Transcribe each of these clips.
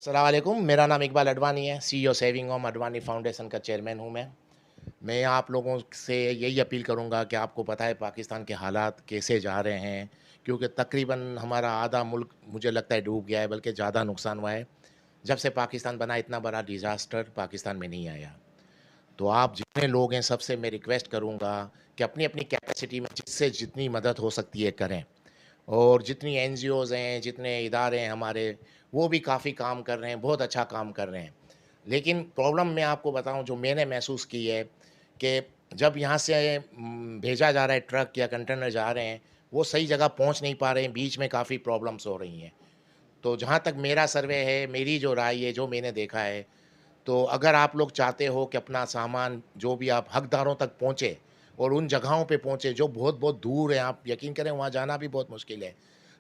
अस्सलाम वालेकुम, मेरा नाम इकबाल अडवाणी है, CEO saving home Advani foundation का चेयरमैन हूँ मैं। मैं आप लोगों से यही अपील करूँगा कि आपको पता है पाकिस्तान के हालात कैसे जा रहे हैं, क्योंकि तकरीबन हमारा आधा मुल्क मुझे लगता है डूब गया है, बल्कि ज़्यादा नुकसान हुआ है। जब से पाकिस्तान बना इतना बड़ा डिज़ास्टर पाकिस्तान में नहीं आया। तो आप जितने लोग हैं सबसे मैं रिक्वेस्ट करूँगा कि अपनी-अपनी कैपेसिटी में जिससे जितनी मदद हो सकती है करें। और जितनी एनजीओज़ हैं, जितने इदारे हैं हमारे, वो भी काफ़ी काम कर रहे हैं, बहुत अच्छा काम कर रहे हैं। लेकिन प्रॉब्लम मैं आपको बताऊँ जो मैंने महसूस की है कि जब यहाँ से भेजा जा रहा है ट्रक या कंटेनर जा रहे हैं, वो सही जगह पहुँच नहीं पा रहे हैं, बीच में काफ़ी प्रॉब्लम्स हो रही हैं। तो जहाँ तक मेरा सर्वे है, मेरी जो राय है, जो मैंने देखा है, तो अगर आप लोग चाहते हो कि अपना सामान जो भी आप हकदारों तक पहुँचे और उन जगहों पे पहुँचे जो बहुत-बहुत दूर हैं, आप यकीन करें वहाँ जाना भी बहुत मुश्किल है।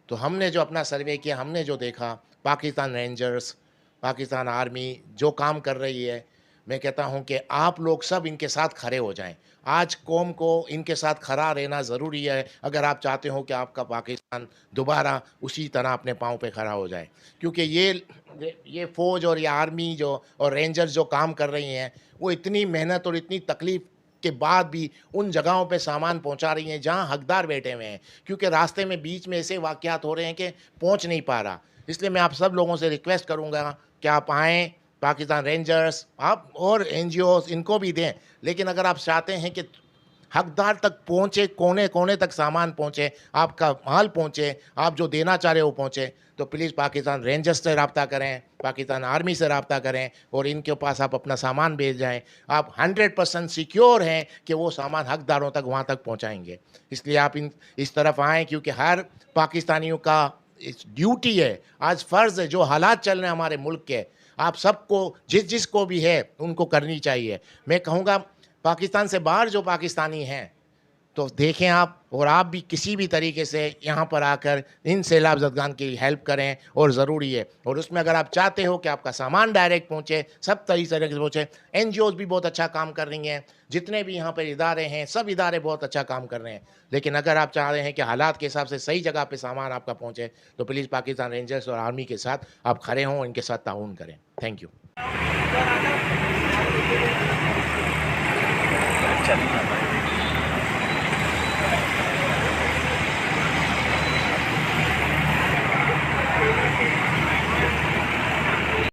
तो हमने जो अपना सर्वे किया, हमने जो देखा, पाकिस्तान रेंजर्स, पाकिस्तान आर्मी जो काम कर रही है, मैं कहता हूँ कि आप लोग सब इनके साथ खड़े हो जाएँ। आज कौम को इनके साथ खड़ा रहना ज़रूरी है, अगर आप चाहते हो कि आपका पाकिस्तान दोबारा उसी तरह अपने पाँव पे खड़ा हो जाए। क्योंकि ये फ़ौज और ये आर्मी जो और रेंजर्स जो काम कर रही हैं, वो इतनी मेहनत और इतनी तकलीफ़ के बाद भी उन जगहों पे सामान पहुंचा रही हैं जहां हकदार बैठे हुए हैं, क्योंकि रास्ते में बीच में ऐसे वाक़यात हो रहे हैं कि पहुंच नहीं पा रहा। इसलिए मैं आप सब लोगों से रिक्वेस्ट करूंगा कि आप आएँ, पाकिस्तान रेंजर्स आप और एनजीओज़ इनको भी दें। लेकिन अगर आप चाहते हैं कि हकदार तक पहुँचे, कोने-कोने तक सामान पहुँचे, आपका माल पहुँचे, आप जो देना चाह रहे हो पहुँचे, तो प्लीज़ पाकिस्तान रेंजर्स से राब्ता करें, पाकिस्तान आर्मी से राब्ता करें और इनके पास आप अपना सामान भेज जाएँ। आप 100% सिक्योर हैं कि वो सामान हकदारों तक वहाँ तक पहुँचाएँगे। इसलिए आप इस तरफ आएँ, क्योंकि हर पाकिस्तानियों का इस ड्यूटी है, आज फ़र्ज़ है, जो हालात चल रहे हैं हमारे मुल्क के, आप सबको जिसको भी है, उनको करनी चाहिए। मैं कहूँगा पाकिस्तान से बाहर जो पाकिस्तानी हैं, तो देखें आप और आप भी किसी भी तरीके से यहाँ पर आकर इन सैलाब ज़दगान की हेल्प करें और ज़रूरी है। और उसमें अगर आप चाहते हो कि आपका सामान डायरेक्ट पहुँचे, सब तरीके से पहुँचे, एनजीओज़ भी बहुत अच्छा काम कर रही हैं, जितने भी यहाँ पर इदारे हैं, सब इदारे बहुत अच्छा काम कर रहे हैं। लेकिन अगर आप चाह रहे हैं कि हालात के हिसाब से सही जगह पे सामान आपका पहुँचे, तो प्लीज़ पाकिस्तान रेंजर्स और आर्मी के साथ आप खड़े हों, इनके साथ ताउन करें। Thank you.